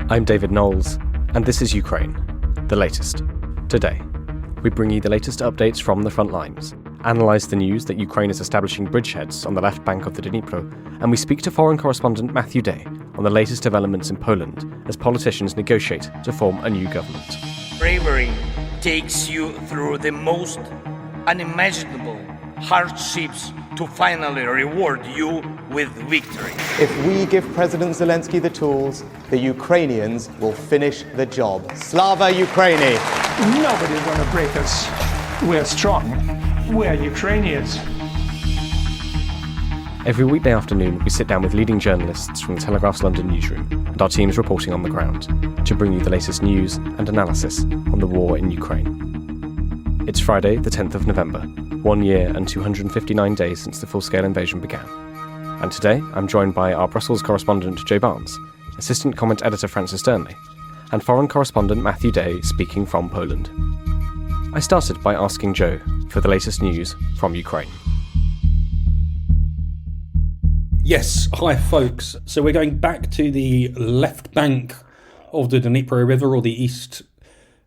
I'm David Knowles, and this is Ukraine, the latest. Today, we bring you the latest updates from the front lines, analyse the news that Ukraine is establishing bridgeheads on the left bank of the Dnipro, and we speak to Foreign Correspondent Matthew on the latest developments in Poland as politicians negotiate to form a new government. Bravery takes you through the most unimaginable hardships to finally reward you with victory. If we give President Zelensky the tools, the Ukrainians will finish the job. Slava Ukraini! Nobody's going to break us. We're strong. We're Ukrainians. Every weekday afternoon, we sit down with leading journalists from the Telegraph's London newsroom and our teams reporting on the ground to bring you the latest news and analysis on the war in Ukraine. It's Friday, the 10th of November, 1 year and 259 days since the full-scale invasion began. And today, I'm joined by our Brussels correspondent Joe Barnes, assistant comment editor Francis Sternley, and foreign correspondent Matthew Day speaking from Poland. I started by asking Joe for the latest news from Ukraine. Yes, hi folks. So we're going back to the left bank of the Dnipro River, or the east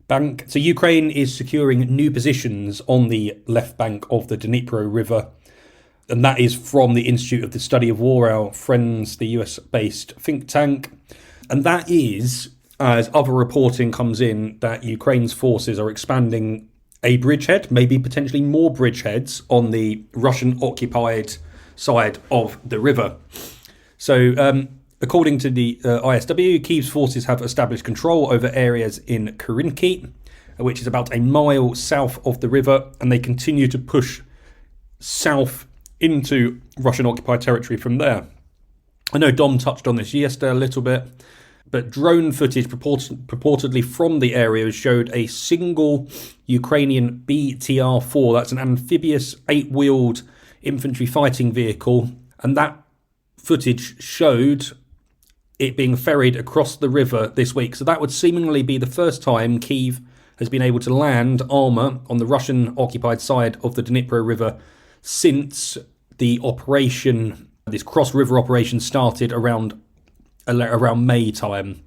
bank. So Ukraine is securing new positions on the left bank of the Dnipro River. And that is from the Institute of the Study of War, our friends, the US-based think tank. And that is, as other reporting comes in, that Ukraine's forces are expanding a bridgehead, maybe potentially more bridgeheads, on the Russian-occupied side of the river. So, according to the ISW, Kyiv's forces have established control over areas in Karinki, which is about a mile south of the river, and they continue to push south into Russian-occupied territory from there. I know Dom touched on this yesterday a little bit, but drone footage purportedly from the area showed a single Ukrainian BTR-4, that's an amphibious 8-wheeled infantry fighting vehicle, and that footage showed it being ferried across the river this week. So that would seemingly be the first time Kyiv has been able to land armour on the Russian-occupied side of the Dnipro River since the operation, this cross-river operation, started around May time.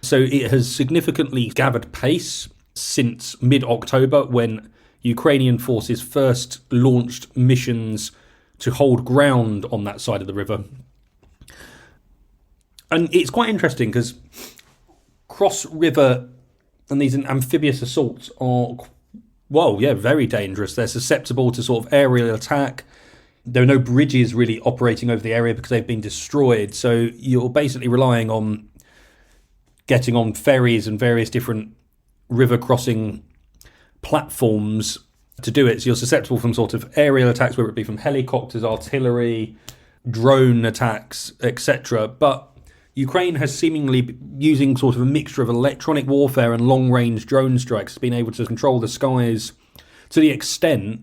So it has significantly gathered pace since mid-October, when Ukrainian forces first launched missions to hold ground on that side of the river. And it's quite interesting because cross-river and these amphibious assaults are, very dangerous. They're susceptible to sort of aerial attack. There are no bridges really operating over the area because they've been destroyed. So you're basically relying on getting on ferries and various different river crossing platforms to do it. So you're susceptible from sort of aerial attacks, whether it be from helicopters, artillery, drone attacks, etc. But Ukraine has seemingly, using sort of a mixture of electronic warfare and long-range drone strikes, been able to control the skies to the extent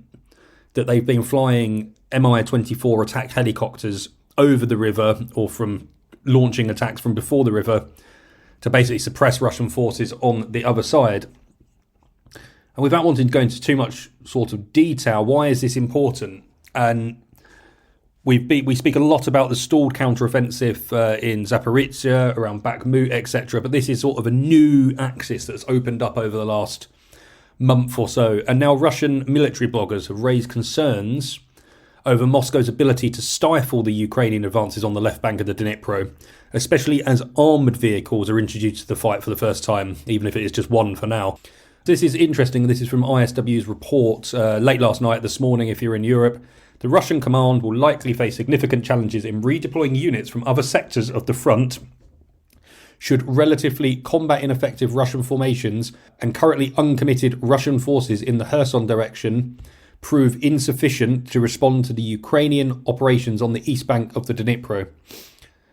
that they've been flying Mi-24 attack helicopters over the river, or from launching attacks from before the river, to basically suppress Russian forces on the other side. And without wanting to go into too much sort of detail, why is this important? And we speak a lot about the stalled counteroffensive in Zaporizhia, around Bakhmut, etc. But this is sort of a new axis that's opened up over the last month or so. And now Russian military bloggers have raised concerns over Moscow's ability to stifle the Ukrainian advances on the left bank of the Dnipro, especially as armoured vehicles are introduced to the fight for the first time, even if it is just one for now. This is interesting. This is from ISW's report late last night, this morning, if you're in Europe. The Russian command will likely face significant challenges in redeploying units from other sectors of the front should relatively combat ineffective Russian formations and currently uncommitted Russian forces in the Kherson direction prove insufficient to respond to the Ukrainian operations on the east bank of the Dnipro.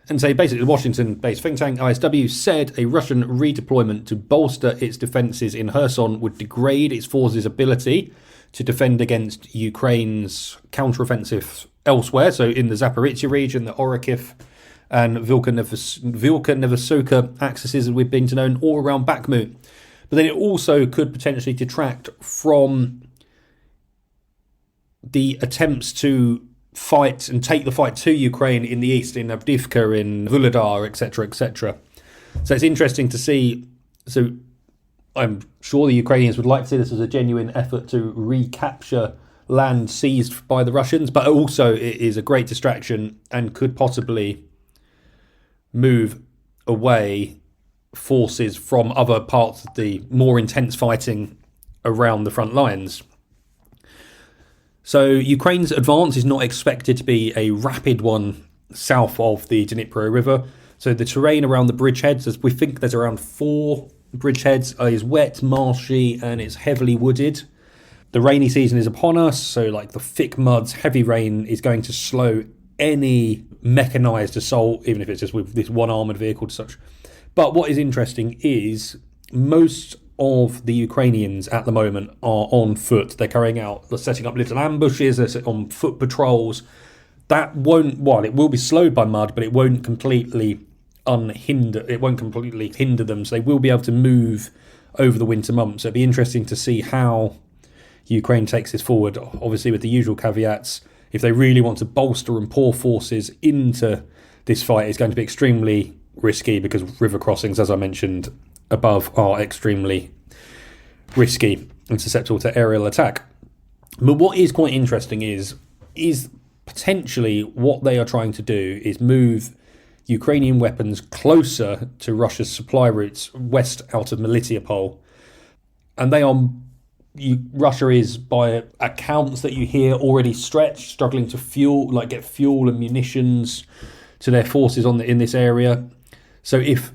And so basically the Washington-based think tank ISW said a Russian redeployment to bolster its defences in Kherson would degrade its forces' ability to defend against Ukraine's counteroffensive elsewhere, so in the Zaporizhia region, the Orikhiv and Vilka-Nevesuka axes, as we've been to know, all around Bakhmut. But then it also could potentially detract from the attempts to fight and take the fight to Ukraine in the east, in Avdiivka, in Vuhledar, etc., etc. So it's interesting to see. So I'm sure the Ukrainians would like to see this as a genuine effort to recapture land seized by the Russians, but also it is a great distraction and could possibly move away forces from other parts of the more intense fighting around the front lines. So Ukraine's advance is not expected to be a rapid one south of the Dnipro River. So the terrain around the bridgeheads, as we think there's around 4 bridgeheads, is wet, marshy, and it's heavily wooded. The rainy season is upon us, so like the thick muds, heavy rain is going to slow any mechanised assault, even if it's just with this one armoured vehicle to such. But what is interesting is most of the Ukrainians at the moment are on foot. They're they're setting up little ambushes, they're on foot patrols. That won't, well, it will be slowed by mud, but it won't completely hinder them. So they will be able to move over the winter months. So it'll be interesting to see how Ukraine takes this forward, obviously with the usual caveats. If they really want to bolster and pour forces into this fight, it's going to be extremely risky because river crossings, as I mentioned above, are extremely risky and susceptible to aerial attack. But what is quite interesting is potentially what they are trying to do is move Ukrainian weapons closer to Russia's supply routes west out of Melitopol. And Russia is, by accounts that you hear, already stretched, struggling to get fuel and munitions to their forces in this area. So if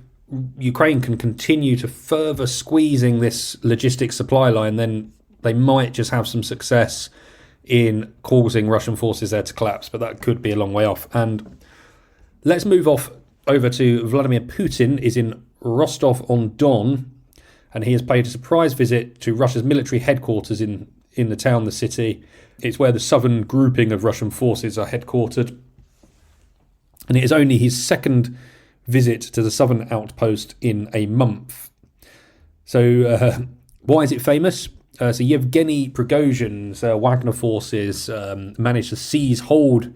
Ukraine can continue to further squeezing this logistics supply line, then they might just have some success in causing Russian forces there to collapse, but that could be a long way off. And let's move over to Vladimir Putin is in Rostov-on-Don, and he has paid a surprise visit to Russia's military headquarters in the city. It's where the southern grouping of Russian forces are headquartered. And it is only his second visit to the southern outpost in a month. So why is it famous? So Yevgeny Prigozhin's Wagner forces managed to seize hold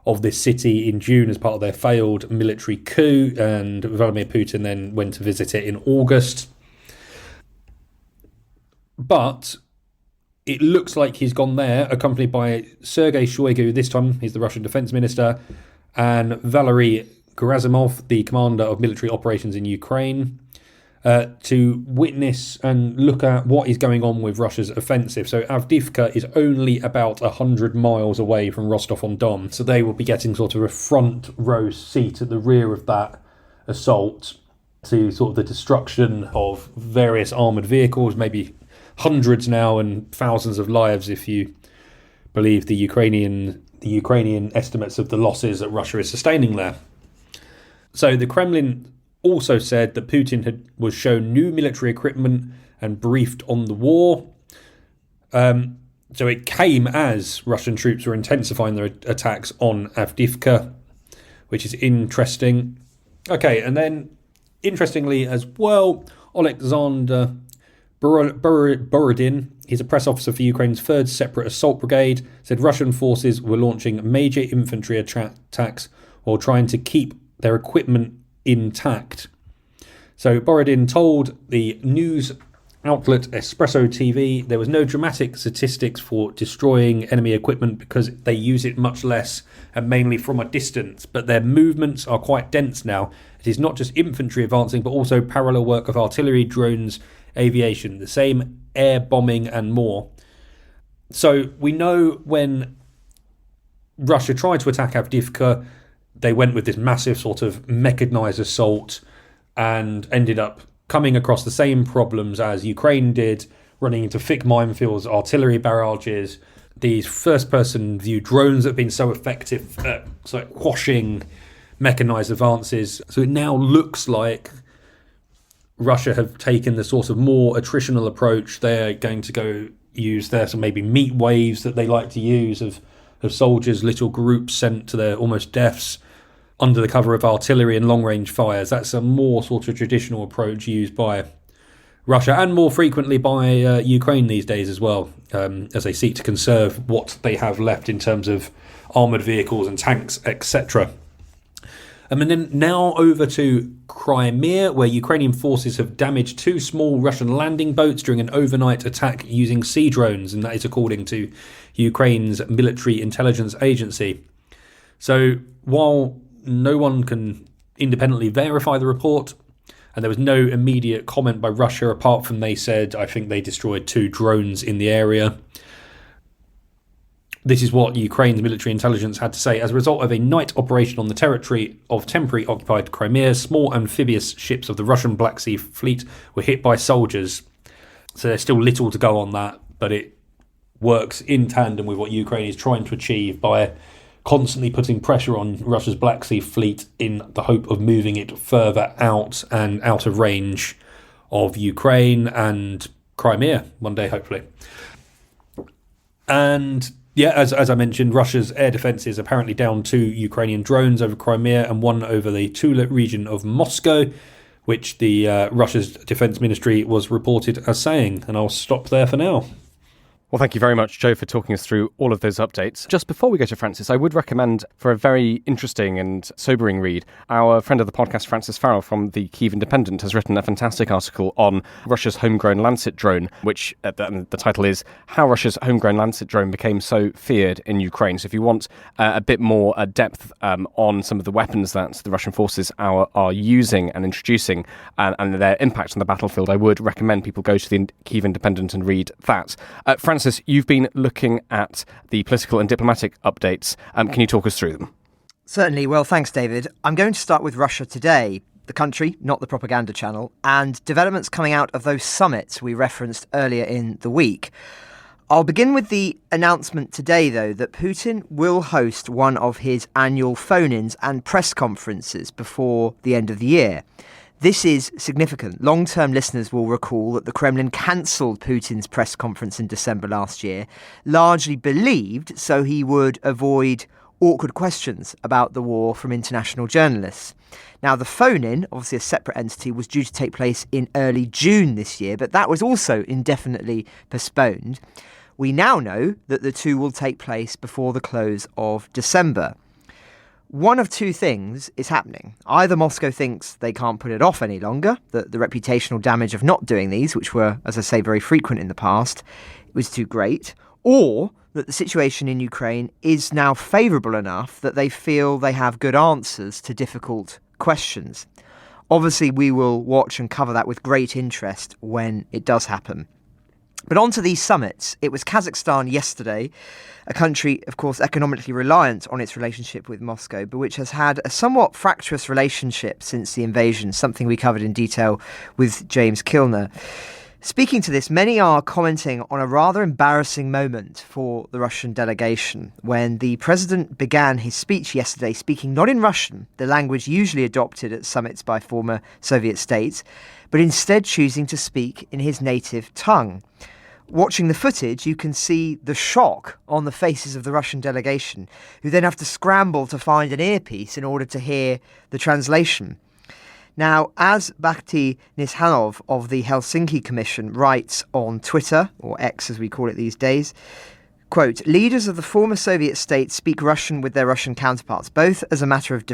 of this city in June as part of their failed military coup, and Vladimir Putin then went to visit it in August. But it looks like he's gone there accompanied by Sergei Shoigu, this time he's the Russian defense minister, and Valery Gerasimov, the commander of military operations in Ukraine, to witness and look at what is going on with Russia's offensive. So Avdiivka is only about 100 miles away from Rostov-on-Don, so they will be getting sort of a front row seat at the rear of that assault to sort of the destruction of various armoured vehicles, maybe hundreds now, and thousands of lives if you believe the Ukrainian estimates of the losses that Russia is sustaining there. So the Kremlin also said that Putin was shown new military equipment and briefed on the war. So it came as Russian troops were intensifying their attacks on Avdiivka, which is interesting. Okay, and then interestingly as well, Alexander Borodin, he's a press officer for Ukraine's 3rd Separate Assault Brigade, said Russian forces were launching major infantry attacks while trying to keep their equipment intact. So Borodin told the news outlet Espresso TV there was no dramatic statistics for destroying enemy equipment because they use it much less and mainly from a distance, but their movements are quite dense now. It is not just infantry advancing, but also parallel work of artillery, drones, aviation, the same air bombing and more. So we know when Russia tried to attack Avdiivka, they went with this massive sort of mechanised assault and ended up coming across the same problems as Ukraine did, running into thick minefields, artillery barrages, these first-person view drones that have been so effective at quashing mechanised advances. So it now looks like Russia have taken the sort of more attritional approach. They're going to go use their maybe meat waves that they like to use of soldiers, little groups sent to their almost deaths under the cover of artillery and long-range fires. That's a more sort of traditional approach used by Russia and more frequently by Ukraine these days as well, as they seek to conserve what they have left in terms of armoured vehicles and tanks, etc. And then now over to Crimea, where Ukrainian forces have damaged 2 small Russian landing boats during an overnight attack using sea drones, and that is according to Ukraine's military intelligence agency. So while no one can independently verify the report, and there was no immediate comment by Russia apart from they said, I think they destroyed 2 drones in the area. This is what Ukraine's military intelligence had to say. As a result of a night operation on the territory of temporary occupied Crimea, small amphibious ships of the Russian Black Sea Fleet were hit by soldiers. So there's still little to go on that, but it works in tandem with what Ukraine is trying to achieve by constantly putting pressure on Russia's Black Sea Fleet in the hope of moving it further out and out of range of Ukraine and Crimea one day, hopefully. And yeah, as I mentioned, Russia's air defence is apparently down 2 Ukrainian drones over Crimea and 1 over the Tula region of Moscow, which the Russia's defence ministry was reported as saying. And I'll stop there for now. Well, thank you very much, Joe, for talking us through all of those updates. Just before we go to Francis, I would recommend, for a very interesting and sobering read, our friend of the podcast, Francis Farrell from the Kyiv Independent, has written a fantastic article on Russia's homegrown Lancet drone, which the title is How Russia's Homegrown Lancet Drone Became So Feared in Ukraine. So if you want a bit more depth on some of the weapons that the Russian forces are using and introducing and their impact on the battlefield, I would recommend people go to the Kyiv Independent and read that. Francis, you've been looking at the political and diplomatic updates. Can you talk us through them? Certainly. Well, thanks, David. I'm going to start with Russia today, the country, not the propaganda channel, and developments coming out of those summits we referenced earlier in the week. I'll begin with the announcement today, though, that Putin will host one of his annual phone-ins and press conferences before the end of the year. This is significant. Long-term listeners will recall that the Kremlin cancelled Putin's press conference in December last year, largely believed so he would avoid awkward questions about the war from international journalists. Now, the phone-in, obviously a separate entity, was due to take place in early June this year, but that was also indefinitely postponed. We now know that the 2 will take place before the close of December. One of 2 things is happening. Either Moscow thinks they can't put it off any longer, that the reputational damage of not doing these, which were, as I say, very frequent in the past, was too great, or that the situation in Ukraine is now favourable enough that they feel they have good answers to difficult questions. Obviously, we will watch and cover that with great interest when it does happen. But on to these summits. It was Kazakhstan yesterday, a country, of course, economically reliant on its relationship with Moscow, but which has had a somewhat fractious relationship since the invasion, something we covered in detail with James Kilner. Speaking to this, many are commenting on a rather embarrassing moment for the Russian delegation when the president began his speech yesterday speaking not in Russian, the language usually adopted at summits by former Soviet states, but instead choosing to speak in his native tongue. Watching the footage, you can see the shock on the faces of the Russian delegation, who then have to scramble to find an earpiece in order to hear the translation. Now, as Bakhti Nishanov of the Helsinki Commission writes on Twitter, or X as we call it these days, quote, leaders of the former Soviet states speak Russian with their Russian counterparts, both as a matter of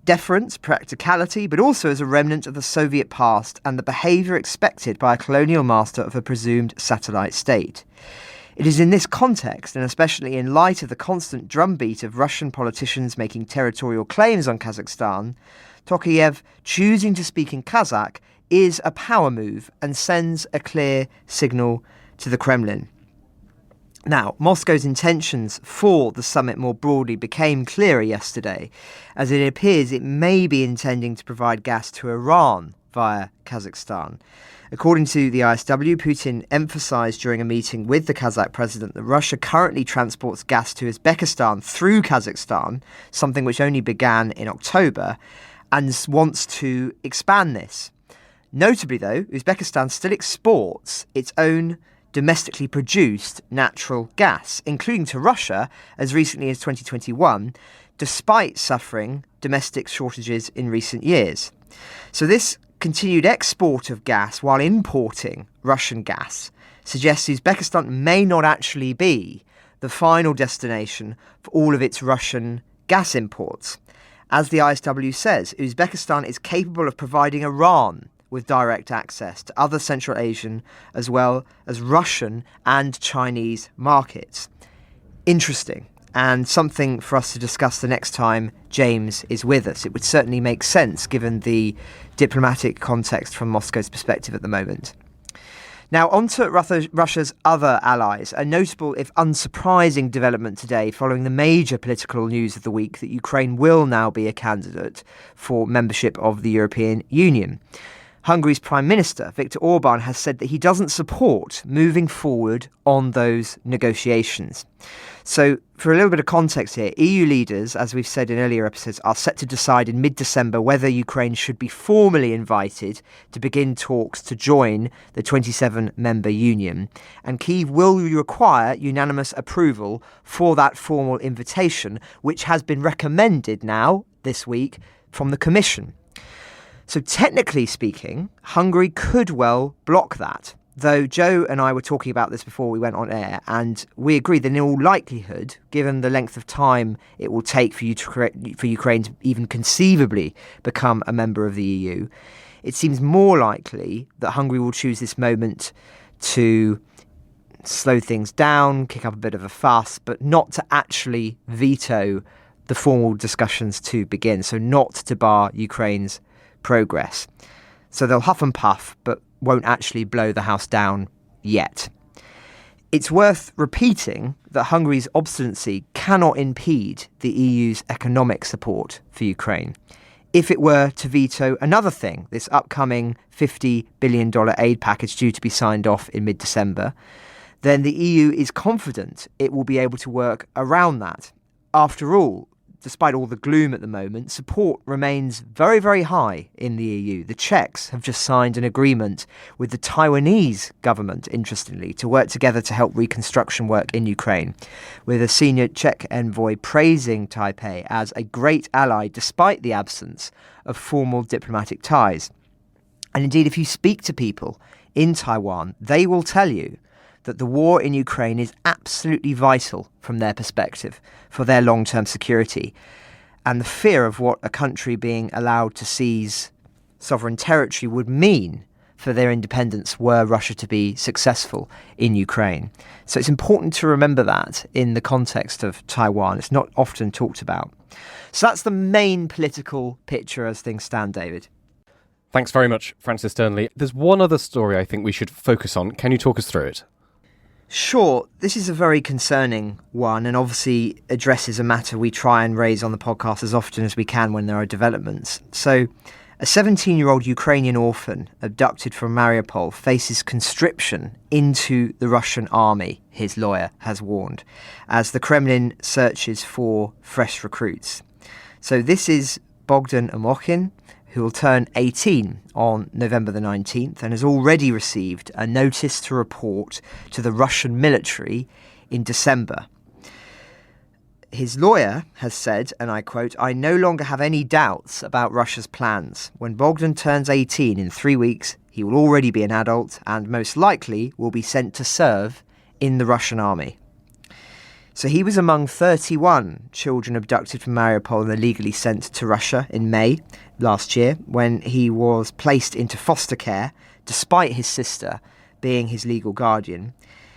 deference, practicality, but also as a remnant of the Soviet past and the behaviour expected by a colonial master of a presumed satellite state. It is in this context, and especially in light of the constant drumbeat of Russian politicians making territorial claims on Kazakhstan, Tokayev choosing to speak in Kazakh is a power move and sends a clear signal to the Kremlin. Now, Moscow's intentions for the summit more broadly became clearer yesterday, as it appears it may be intending to provide gas to Iran via Kazakhstan. According to the ISW, Putin emphasised during a meeting with the Kazakh president that Russia currently transports gas to Uzbekistan through Kazakhstan, something which only began in October, and wants to expand this. Notably, though, Uzbekistan still exports its own domestically produced natural gas, including to Russia as recently as 2021, despite suffering domestic shortages in recent years. So this continued export of gas while importing Russian gas suggests Uzbekistan may not actually be the final destination for all of its Russian gas imports. As the ISW says, Uzbekistan is capable of providing Iran with direct access to other Central Asian as well as Russian and Chinese markets. Interesting, and something for us to discuss the next time James is with us. It would certainly make sense given the diplomatic context from Moscow's perspective at the moment. Now, on to Russia's other allies. A notable, if unsurprising, development today following the major political news of the week that Ukraine will now be a candidate for membership of the European Union. Hungary's Prime Minister, Viktor Orban, has said that he doesn't support moving forward on those negotiations. So, for a little bit of context here, EU leaders, as we've said in earlier episodes, are set to decide in mid-December whether Ukraine should be formally invited to begin talks to join the 27-member union. And Kyiv will require unanimous approval for that formal invitation, which has been recommended now, this week, from the Commission. So technically speaking, Hungary could well block that. Though Joe and I were talking about this before we went on air, and we agree that in all likelihood, given the length of time it will take for Ukraine to even conceivably become a member of the EU, it seems more likely that Hungary will choose this moment to slow things down, kick up a bit of a fuss, but not to actually veto the formal discussions to begin, so not to bar Ukraine's progress. So they'll huff and puff, but won't actually blow the house down yet. It's worth repeating that Hungary's obstinacy cannot impede the EU's economic support for Ukraine. If it were to veto another thing, this upcoming $50 billion aid package due to be signed off in mid-December, then the EU is confident it will be able to work around that. After all, despite all the gloom at the moment, support remains very, very high in the EU. The Czechs have just signed an agreement with the Taiwanese government, interestingly, to work together to help reconstruction work in Ukraine, with a senior Czech envoy praising Taipei as a great ally despite the absence of formal diplomatic ties. And indeed, if you speak to people in Taiwan, they will tell you that the war in Ukraine is absolutely vital from their perspective for their long-term security. And the fear of what a country being allowed to seize sovereign territory would mean for their independence were Russia to be successful in Ukraine. So it's important to remember that in the context of Taiwan. It's not often talked about. So that's the main political picture as things stand, David. Thanks very much, Francis Sternley. There's one other story I think we should focus on. Can you talk us through it? Sure, this is a very concerning one and obviously addresses a matter we try and raise on the podcast as often as we can when there are developments. So, a 17-year-old Ukrainian orphan abducted from Mariupol faces conscription into the Russian army, his lawyer has warned, as the Kremlin searches for fresh recruits. So this is Bogdan Amokhin, who will turn 18 on November the 19th and has already received a notice to report to the Russian military in December. His lawyer has said, and I quote, "I no longer have any doubts about Russia's plans. When Bogdan turns 18 in 3 weeks, he will already be an adult and most likely will be sent to serve in the Russian army." So he was among 31 children abducted from Mariupol and illegally sent to Russia in May last year when he was placed into foster care despite his sister being his legal guardian.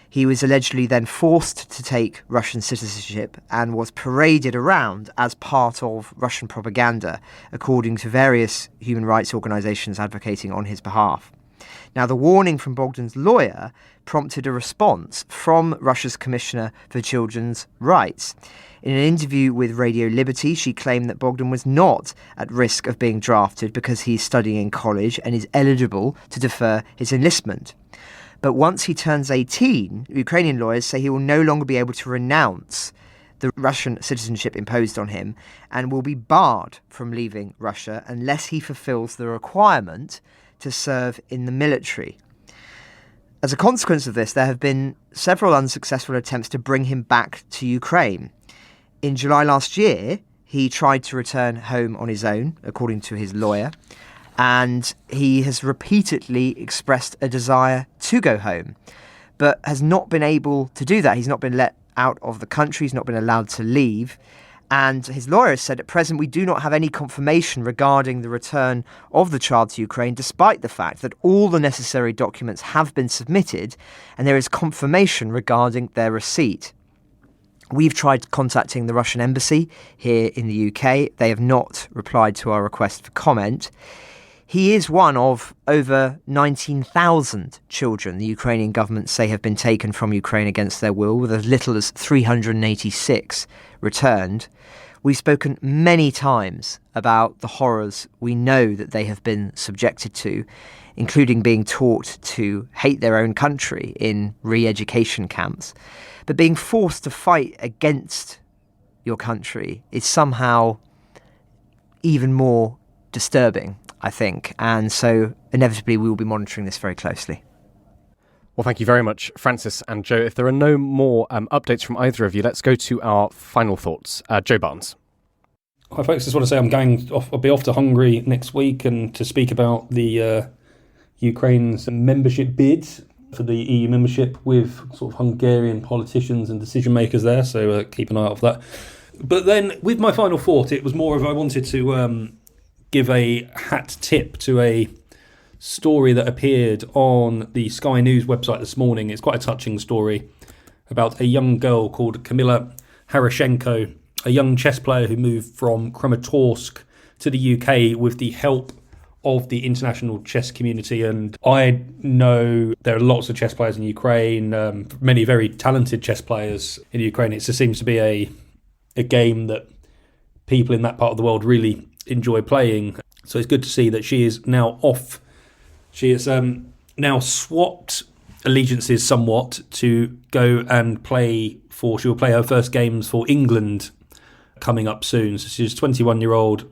He was allegedly then forced to take Russian citizenship and was paraded around as part of Russian propaganda, according to various human rights organisations advocating on his behalf. Now, the warning from Bogdan's lawyer prompted a response from Russia's Commissioner for Children's Rights. In an interview with Radio Liberty, she claimed that Bogdan was not at risk of being drafted because he's studying in college and is eligible to defer his enlistment. But once he turns 18, Ukrainian lawyers say he will no longer be able to renounce the Russian citizenship imposed on him and will be barred from leaving Russia unless he fulfills the requirement to serve in the military. As a consequence of this, there have been several unsuccessful attempts to bring him back to Ukraine. In July last year, he tried to return home on his own, according to his lawyer, and he has repeatedly expressed a desire to go home, but has not been able to do that. He's not been let out of the country, he's not been allowed to leave, And his lawyers said at present we do not have any confirmation regarding the return of the child to Ukraine, despite the fact that all the necessary documents have been submitted and there is confirmation regarding their receipt. We've tried contacting the Russian embassy here in the UK. They have not replied to our request for comment. He is one of over 19,000 children the Ukrainian government say have been taken from Ukraine against their will, with as little as 386 returned. We've spoken many times about the horrors we know that they have been subjected to, including being taught to hate their own country in re-education camps. But being forced to fight against your country is somehow even more disturbing, I think. And so inevitably we will be monitoring this very closely. Well, thank you very much, Francis and Joe. If there are no more updates from either of you, let's go to our final thoughts. Joe Barnes. Hi folks, just want to say I'll be off to Hungary next week and to speak about the Ukraine's membership bid for the EU membership with sort of Hungarian politicians and decision makers there, so keep an eye out for that. But then with my final thought, it was more of I wanted to give a hat tip to a story that appeared on the Sky News website this morning. It's quite a touching story about a young girl called Kamila Harashenko, a young chess player who moved from Kramatorsk to the UK with the help of the international chess community. And I know there are lots of chess players in Ukraine, many very talented chess players in Ukraine. It just seems to be a game that people in that part of the world really enjoy playing. So it's good to see that she is now off. She has now swapped allegiances somewhat to go and she will play her first games for England coming up soon. So she's a 21-year-old.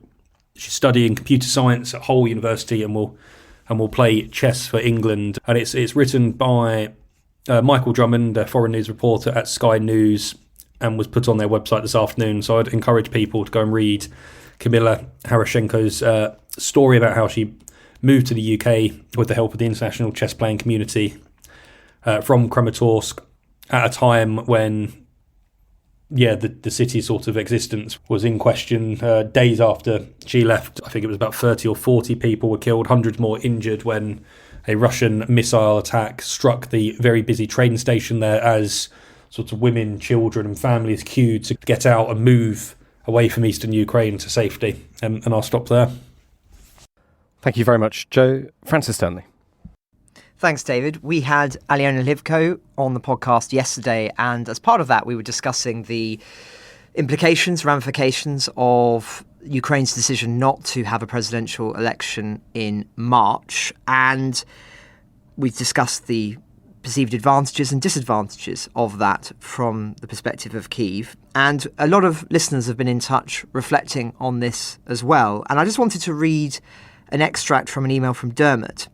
She's studying computer science at Hull University and will play chess for England. And it's written by Michael Drummond, a foreign news reporter at Sky News, and was put on their website this afternoon. So I'd encourage people to go and read Kamila Harashenko's story about how she moved to the UK with the help of the international chess playing community from Kramatorsk at a time when the city's sort of existence was in question. Days after she left, I think it was about 30 or 40 people were killed, hundreds more injured when a Russian missile attack struck the very busy train station there as sort of women, children and families queued to get out and move away from eastern Ukraine to safety. And I'll stop there. Thank you very much, Joe. Francis Stanley. Thanks, David. We had Aliona Livko on the podcast yesterday, and as part of that, we were discussing the implications, ramifications of Ukraine's decision not to have a presidential election in March. And we've discussed the perceived advantages and disadvantages of that from the perspective of Kyiv. And a lot of listeners have been in touch reflecting on this as well. And I just wanted to read an extract from an email from Dermot.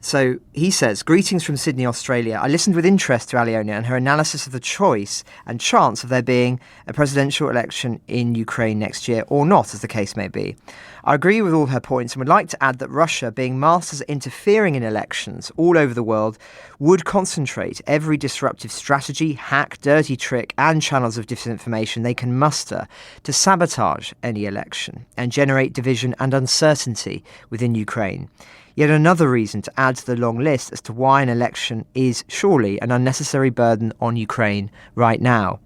So he says, "Greetings from Sydney, Australia. I listened with interest to Aliona and her analysis of the choice and chance of there being a presidential election in Ukraine next year, or not, as the case may be. I agree with all her points and would like to add that Russia, being masters at interfering in elections all over the world, would concentrate every disruptive strategy, hack, dirty trick and channels of disinformation they can muster to sabotage any election and generate division and uncertainty within Ukraine. Yet another reason to add to the long list as to why an election is surely an unnecessary burden on Ukraine right now."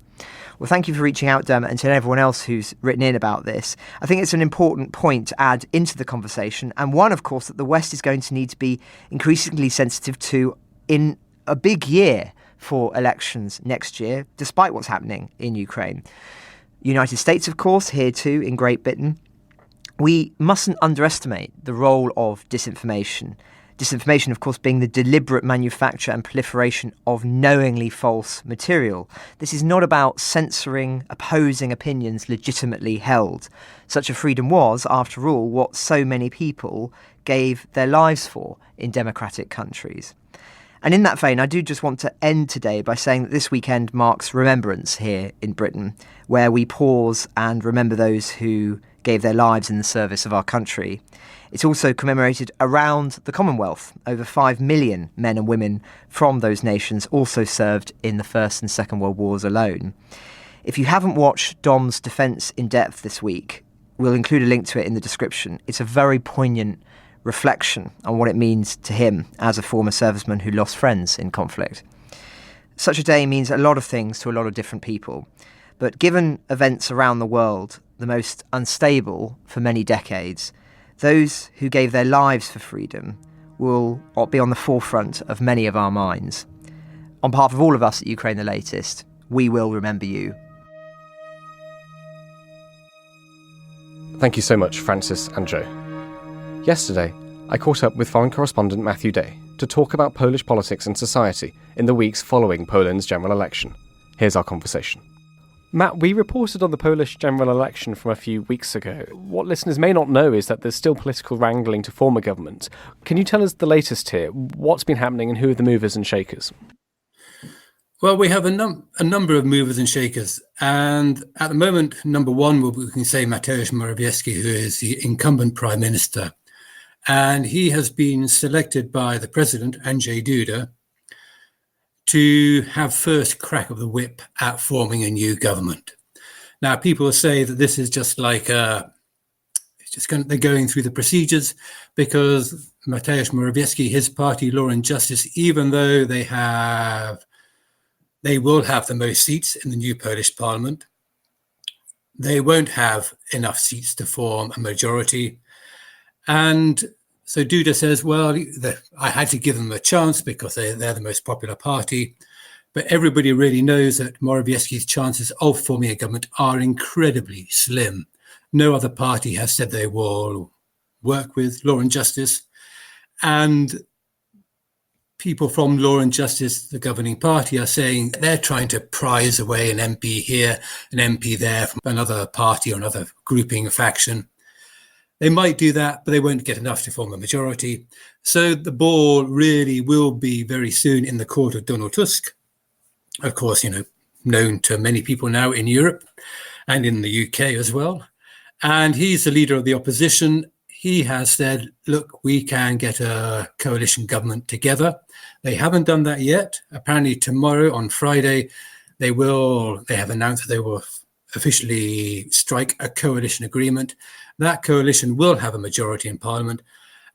Well, thank you for reaching out, Dermot, and to everyone else who's written in about this. I think it's an important point to add into the conversation, and one, of course, that the West is going to need to be increasingly sensitive to in a big year for elections next year, despite what's happening in Ukraine. United States, of course, here too, in Great Britain. We mustn't underestimate the role of disinformation. Disinformation, of course, being the deliberate manufacture and proliferation of knowingly false material. This is not about censoring opposing opinions legitimately held. Such a freedom was, after all, what so many people gave their lives for in democratic countries. And in that vein, I do just want to end today by saying that this weekend marks Remembrance here in Britain, where we pause and remember those who gave their lives in the service of our country. It's also commemorated around the Commonwealth. Over 5 million men and women from those nations also served in the First and Second World Wars alone. If you haven't watched Dom's defence in depth this week, we'll include a link to it in the description. It's a very poignant reflection on what it means to him as a former serviceman who lost friends in conflict. Such a day means a lot of things to a lot of different people, but given events around the world, the most unstable for many decades, those who gave their lives for freedom will be on the forefront of many of our minds. On behalf of all of us at Ukraine the Latest, we will remember you. Thank you so much, Francis and Joe. Yesterday, I caught up with Foreign Correspondent Matthew to talk about Polish politics and society in the weeks following Poland's general election. Here's our conversation. Matt, we reported on the Polish general election from a few weeks ago. What listeners may not know is that there's still political wrangling to form a government. Can you tell us the latest here? What's been happening and who are the movers and shakers? Well, we have a number of movers and shakers. And at the moment, number one, we can say Mateusz Morawiecki, who is the incumbent prime minister. And he has been selected by the president, Andrzej Duda, to have first crack of the whip at forming a new government. Now, people say that this is just like they're going through the procedures, because Mateusz Morawiecki, his party, Law and Justice, even though they will have the most seats in the new Polish parliament, they won't have enough seats to form a majority. And so Duda says, well, I had to give them a chance because they're the most popular party. But everybody really knows that Morawiecki's chances of forming a government are incredibly slim. No other party has said they will work with Law and Justice. And people from Law and Justice, the governing party, are saying they're trying to prize away an MP here, an MP there from another party or another grouping faction. They might do that, but they won't get enough to form a majority. So the ball really will be very soon in the court of Donald Tusk. Of course, known to many people now in Europe and in the UK as well. And he's the leader of the opposition. He has said, look, we can get a coalition government together. They haven't done that yet. Apparently tomorrow, on Friday, they have announced that they will officially strike a coalition agreement. That coalition will have a majority in parliament.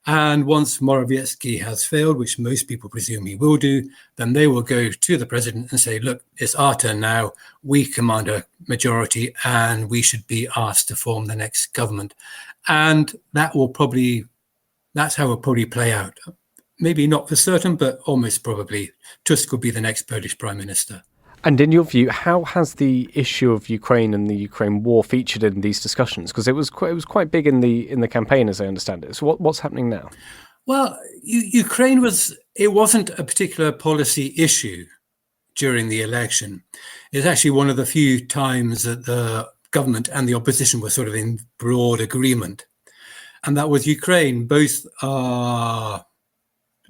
And once Morawiecki has failed, which most people presume he will do, then they will go to the president and say, look, it's our turn now. We command a majority and we should be asked to form the next government. And that's how it will probably play out. Maybe not for certain, but almost probably Tusk will be the next Polish prime minister. And in your view, how has the issue of Ukraine and the Ukraine war featured in these discussions? Because it was quite big in the campaign, as I understand it. So what's happening now? Well, Ukraine wasn't a particular policy issue during the election. It's actually one of the few times that the government and the opposition were sort of in broad agreement. And that was Ukraine. Both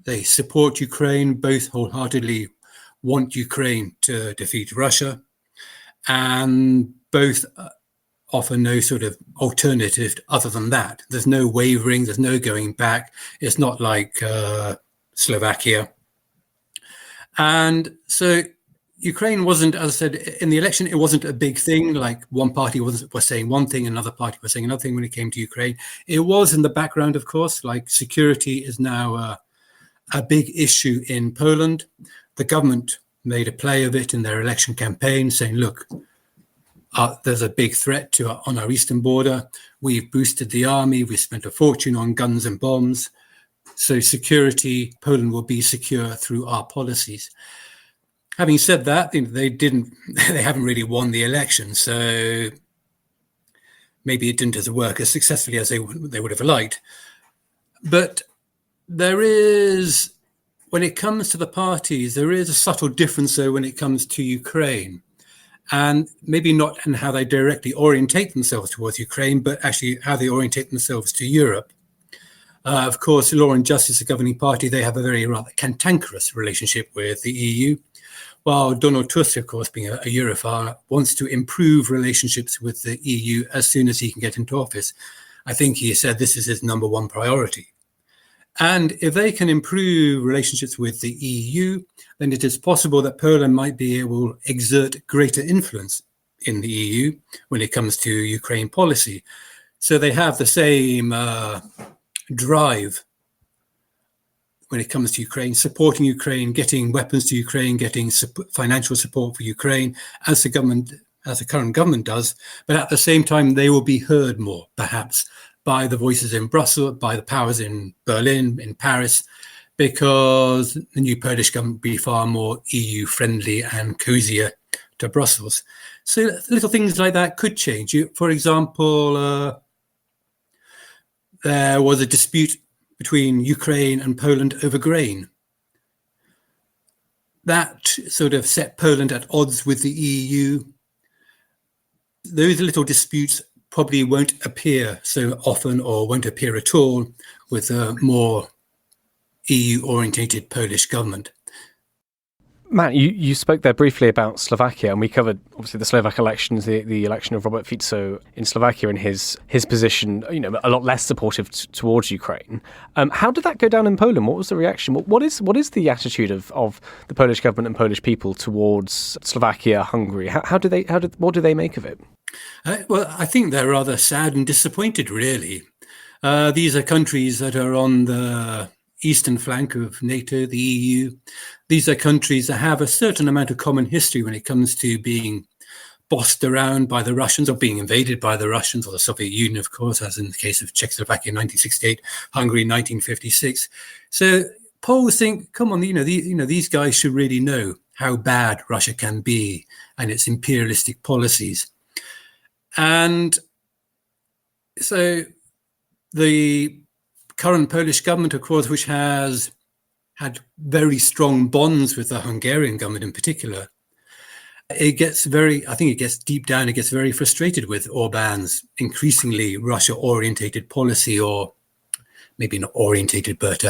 they support Ukraine, both wholeheartedly want Ukraine to defeat Russia, and both offer no sort of alternative other than that. There's no wavering, there's no going back. It's not like Slovakia. And so Ukraine wasn't, as I said, in the election, it wasn't a big thing. Like one party was saying one thing, another party was saying another thing when it came to Ukraine. It was in the background, of course, like security is now a big issue in Poland. The government made a play of it in their election campaign, saying, look, there's a big threat on our eastern border. We've boosted the army. We've spent a fortune on guns and bombs. So security, Poland will be secure through our policies. Having said that, they haven't really won the election. So maybe it didn't work as successfully as they would have liked. But when it comes to the parties, there is a subtle difference, though, when it comes to Ukraine. And maybe not in how they directly orientate themselves towards Ukraine, but actually how they orientate themselves to Europe. Of course, Law and Justice, the governing party, they have a very rather cantankerous relationship with the EU. While Donald Tusk, of course, being a Europhile, wants to improve relationships with the EU as soon as he can get into office. I think he said this is his number one priority. And if they can improve relationships with the EU, then it is possible that Poland might be able to exert greater influence in the EU when it comes to Ukraine policy. So they have the same drive when it comes to Ukraine, supporting Ukraine, getting weapons to Ukraine, getting financial support for Ukraine, as the current government does. But at the same time, they will be heard more, perhaps, by the voices in Brussels, by the powers in Berlin, in Paris, because the new Polish government will be far more EU-friendly and cozier to Brussels. So little things like that could change. For example, there was a dispute between Ukraine and Poland over grain. That sort of set Poland at odds with the EU. Those little disputes probably won't appear so often or won't appear at all with a more EU-orientated Polish government. Matt, you spoke there briefly about Slovakia, and we covered obviously the Slovak elections, the election of Robert Fico in Slovakia, and his position, a lot less supportive towards Ukraine. How did that go down in Poland? What was the reaction? What is the attitude of the Polish government and Polish people towards Slovakia, Hungary? What do they make of it? Well, I think they're rather sad and disappointed, really. These are countries that are on the eastern flank of NATO, the EU. These are countries that have a certain amount of common history when it comes to being bossed around by the Russians or being invaded by the Russians or the Soviet Union, of course, as in the case of Czechoslovakia in 1968, Hungary in 1956. So Poles think, come on, these guys should really know how bad Russia can be and its imperialistic policies. And so the current Polish government, of course, which has had very strong bonds with the Hungarian government in particular, it gets deep down, it gets very frustrated with Orban's increasingly Russia-orientated policy, or maybe not orientated, but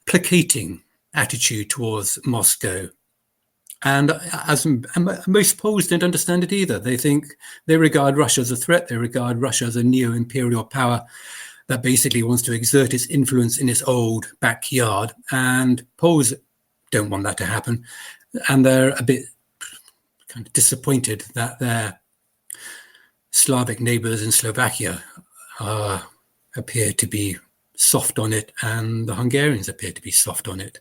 placating attitude towards Moscow. And as most Poles don't understand it either. They regard Russia as a threat. They regard Russia as a neo-imperial power that basically wants to exert its influence in its old backyard. And Poles don't want that to happen. And they're a bit kind of disappointed that their Slavic neighbors in Slovakia appear to be soft on it, and the Hungarians appear to be soft on it.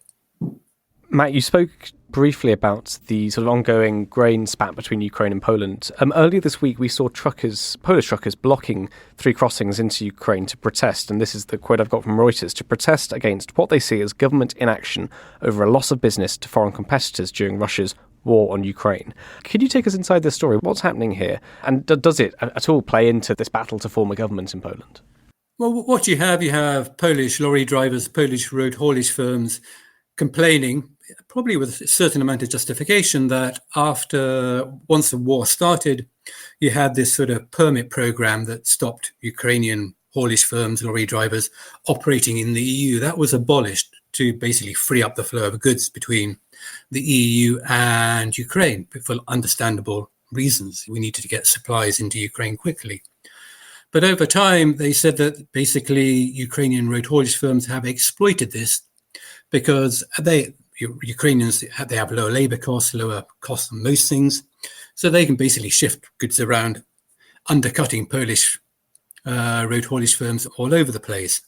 Matt, you spoke briefly about the sort of ongoing grain spat between Ukraine and Poland. Earlier this week, we saw Polish truckers blocking 3 crossings into Ukraine to protest, and this is the quote I've got from Reuters, to protest against what they see as government inaction over a loss of business to foreign competitors during Russia's war on Ukraine. Could you take us inside this story? What's happening here? And does it at all play into this battle to form a government in Poland? Well, what you have Polish lorry drivers, Polish road haulage firms complaining, probably with a certain amount of justification, that once the war started, you had this sort of permit program that stopped Ukrainian haulage firms, lorry drivers operating in the EU. That was abolished to basically free up the flow of goods between the EU and Ukraine for understandable reasons. We needed to get supplies into Ukraine quickly. But over time, they said that basically Ukrainian road haulage firms have exploited this because Ukrainians, they have lower labor costs, lower costs on most things. So they can basically shift goods around, undercutting Polish road haulage firms all over the place.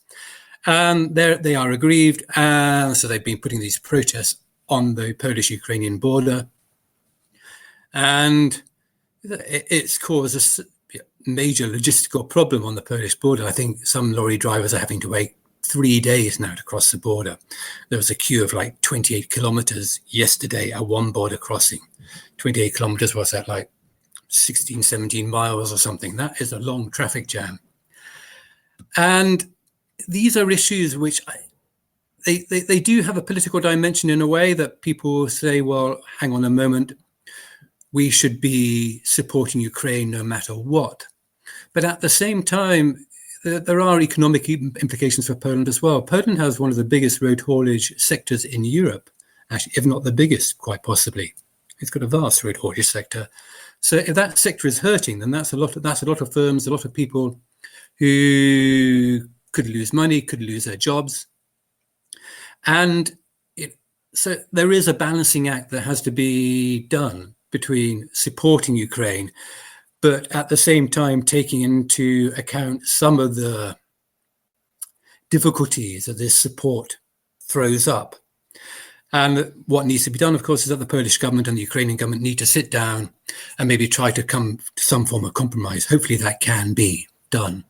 And they are aggrieved. And so they've been putting these protests on the Polish-Ukrainian border. And it's caused a major logistical problem on the Polish border. I think some lorry drivers are having to wait 3 days now to cross the border. There was a queue of like 28 kilometers yesterday at one border crossing. 28 kilometers, was that like 16, 17 miles or something? That is a long traffic jam. And these are issues which they do have a political dimension in a way that people say, well, hang on a moment, we should be supporting Ukraine no matter what. But at the same time, there are economic implications for Poland as well. Poland has one of the biggest road haulage sectors in Europe, actually, if not the biggest, quite possibly. It's got a vast road haulage sector. So if that sector is hurting, then that's a lot of firms, a lot of people who could lose money, could lose their jobs. And so there is a balancing act that has to be done. between supporting Ukraine, but at the same time taking into account some of the difficulties that this support throws up. And what needs to be done, of course, is that the Polish government and the Ukrainian government need to sit down and maybe try to come to some form of compromise. Hopefully that can be done.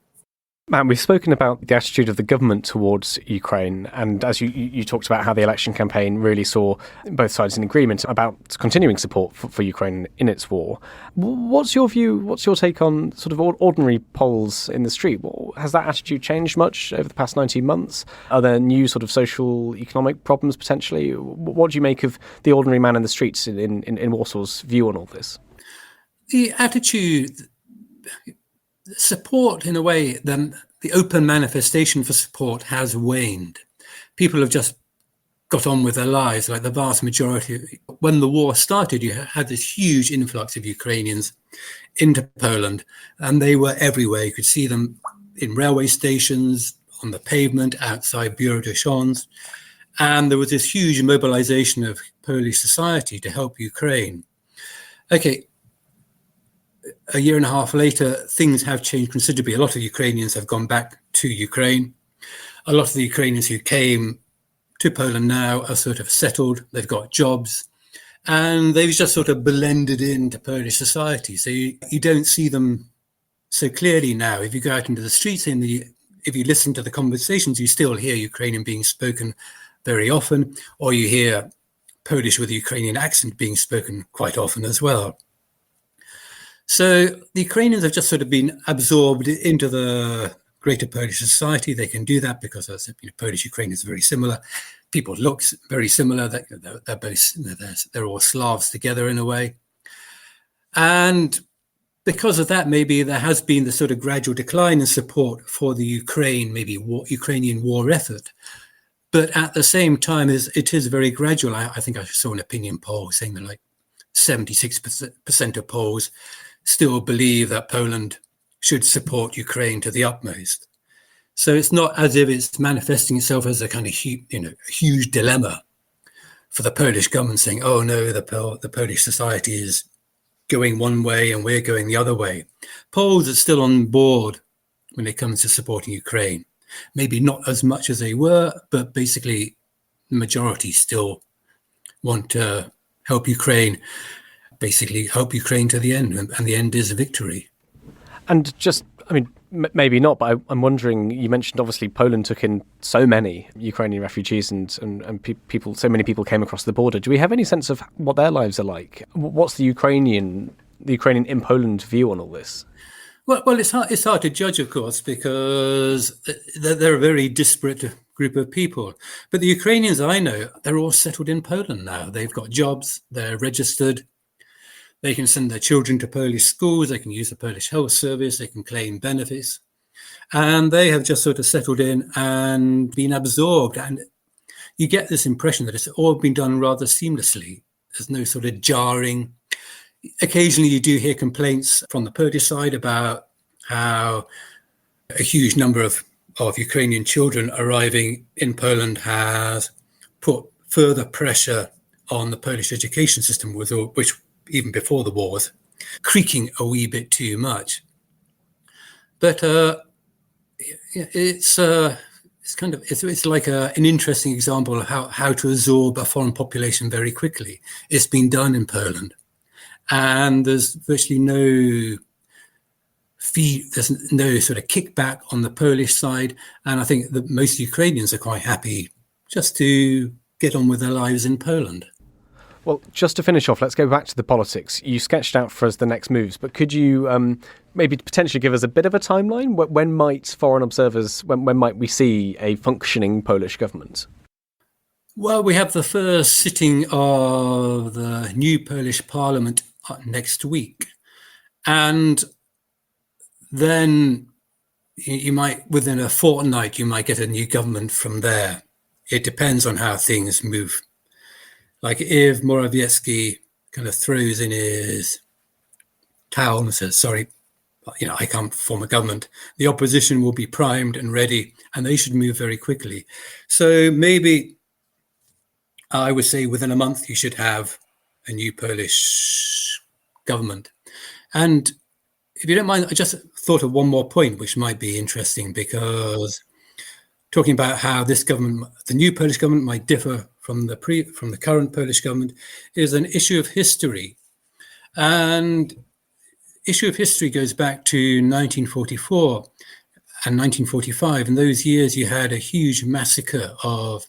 Matt, we've spoken about the attitude of the government towards Ukraine, and as you talked about how the election campaign really saw both sides in agreement about continuing support for Ukraine in its war. What's your view, what's your take on sort of ordinary polls in the street? Has that attitude changed much over the past 19 months? Are there new sort of social, economic problems potentially? What do you make of the ordinary man in the streets in Warsaw's view on all this? The attitude, support, in a way, then the open manifestation for support has waned. People have just got on with their lives, like the vast majority. When the war started, you had this huge influx of Ukrainians into Poland, and they were everywhere. You could see them in railway stations, on the pavement, outside bureau de change. And there was this huge mobilization of Polish society to help Ukraine. Okay, a year and a half later, things have changed considerably. A lot of Ukrainians have gone back to Ukraine. A lot of the Ukrainians who came to Poland now are sort of settled. They've got jobs, and they've just sort of blended into Polish society. So you don't see them so clearly now. If you go out into the streets, if you listen to the conversations, you still hear Ukrainian being spoken very often, or you hear Polish with a Ukrainian accent being spoken quite often as well. So the Ukrainians have just sort of been absorbed into the greater Polish society. They can do that because Polish Ukraine is very similar. People look very similar. They're all Slavs together in a way. And because of that, maybe there has been the sort of gradual decline in support for the Ukrainian war effort. But at the same time, it is very gradual. I think I saw an opinion poll saying that like 76% of Poles still believe that Poland should support Ukraine to the utmost. So it's not as if it's manifesting itself as a kind of huge dilemma for the Polish government saying, oh no, the Polish society is going one way and we're going the other way. Poles are still on board when it comes to supporting Ukraine. Maybe not as much as they were, but basically the majority still want to help Ukraine to the end, and the end is a victory. And just, maybe not, but I'm wondering, you mentioned obviously Poland took in so many Ukrainian refugees and people, so many people came across the border. Do we have any sense of what their lives are like? What's the Ukrainian in Poland view on all this? Well, it's hard to judge, of course, because they're a very disparate group of people. But the Ukrainians I know, they're all settled in Poland now. They've got jobs, they're registered. They can send their children to Polish schools, they can use the Polish health service, they can claim benefits. And they have just sort of settled in and been absorbed. And you get this impression that it's all been done rather seamlessly. There's no sort of jarring. Occasionally you do hear complaints from the Polish side about how a huge number of Ukrainian children arriving in Poland has put further pressure on the Polish education system, which even before the war was creaking a wee bit too much. But it's like an interesting example of how to absorb a foreign population very quickly. It's been done in Poland, and there's virtually no there's no sort of kickback on the Polish side, and I think that most Ukrainians are quite happy just to get on with their lives in Poland. Well, just to finish off, let's go back to the politics. You sketched out for us the next moves, but could you maybe potentially give us a bit of a timeline? When might foreign observers, when might we see a functioning Polish government? Well, we have the first sitting of the new Polish parliament next week. And then you might, within a fortnight, you might get a new government from there. It depends on how things move. Like if Morawiecki kind of throws in his towel and says, sorry, I can't form a government, the opposition will be primed and ready, and they should move very quickly. So maybe I would say within a month you should have a new Polish government. And if you don't mind, I just thought of one more point, which might be interesting, because talking about how this government, the new Polish government, might differ from the current Polish government, is an issue of history. And issue of history goes back to 1944 and 1945. In those years, you had a huge massacre of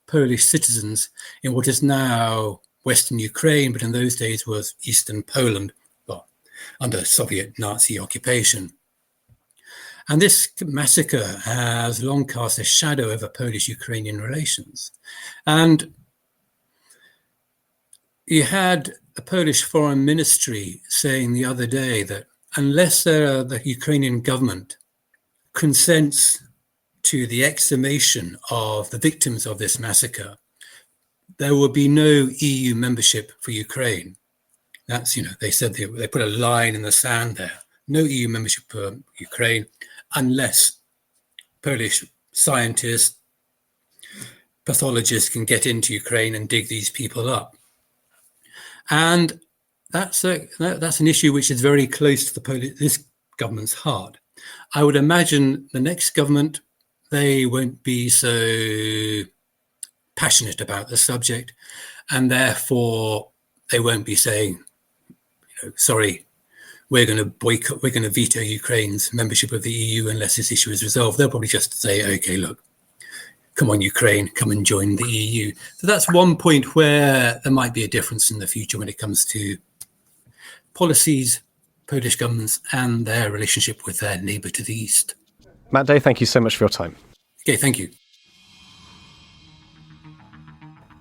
Polish citizens in what is now Western Ukraine, but in those days was Eastern Poland, well, under Soviet Nazi occupation. And this massacre has long cast a shadow over Polish-Ukrainian relations. And you had the Polish Foreign Ministry saying the other day that unless the Ukrainian government consents to the exhumation of the victims of this massacre, there will be no EU membership for Ukraine. That's, they said they put a line in the sand there. No EU membership for Ukraine unless Polish scientists, pathologists can get into Ukraine and dig these people up. And that's an issue which is very close to this government's heart. I would imagine the next government, they won't be so passionate about the subject, and therefore they won't be saying, sorry, we're going to boycott, we're going to veto Ukraine's membership of the EU unless this issue is resolved. They'll probably just say, okay, look, come on, Ukraine, come and join the EU. So that's one point where there might be a difference in the future when it comes to policies, Polish governments, and their relationship with their neighbour to the east. Matt Day, thank you so much for your time. Okay, thank you.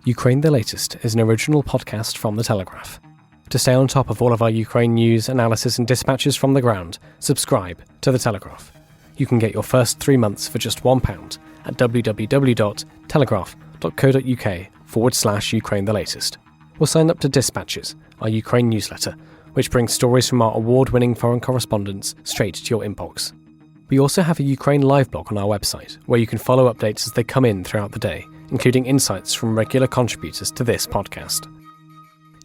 Ukraine the Latest is an original podcast from The Telegraph. To stay on top of all of our Ukraine news, analysis and dispatches from the ground, subscribe to The Telegraph. You can get your first 3 months for just £1 at www.telegraph.co.uk/Ukraine the Latest. Or sign up to Dispatches, our Ukraine newsletter, which brings stories from our award-winning foreign correspondents straight to your inbox. We also have a Ukraine live blog on our website, where you can follow updates as they come in throughout the day, including insights from regular contributors to this podcast.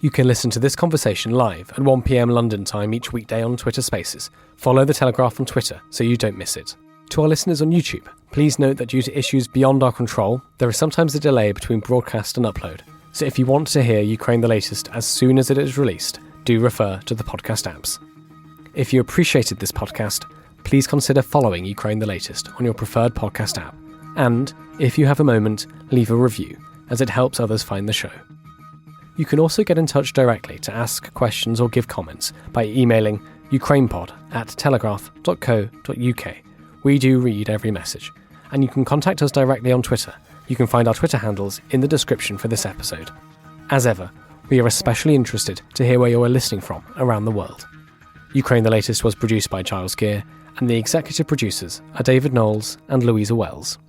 You can listen to this conversation live at 1 p.m. London time each weekday on Twitter Spaces. Follow The Telegraph on Twitter so you don't miss it. To our listeners on YouTube, please note that due to issues beyond our control, there is sometimes a delay between broadcast and upload. So if you want to hear Ukraine the Latest as soon as it is released, do refer to the podcast apps. If you appreciated this podcast, please consider following Ukraine the Latest on your preferred podcast app. And, if you have a moment, leave a review, as it helps others find the show. You can also get in touch directly to ask questions or give comments by emailing ukrainepod@telegraph.co.uk. We do read every message. And you can contact us directly on Twitter. You can find our Twitter handles in the description for this episode. As ever, we are especially interested to hear where you are listening from around the world. Ukraine the Latest was produced by Giles Gear, and the executive producers are David Knowles and Louisa Wells.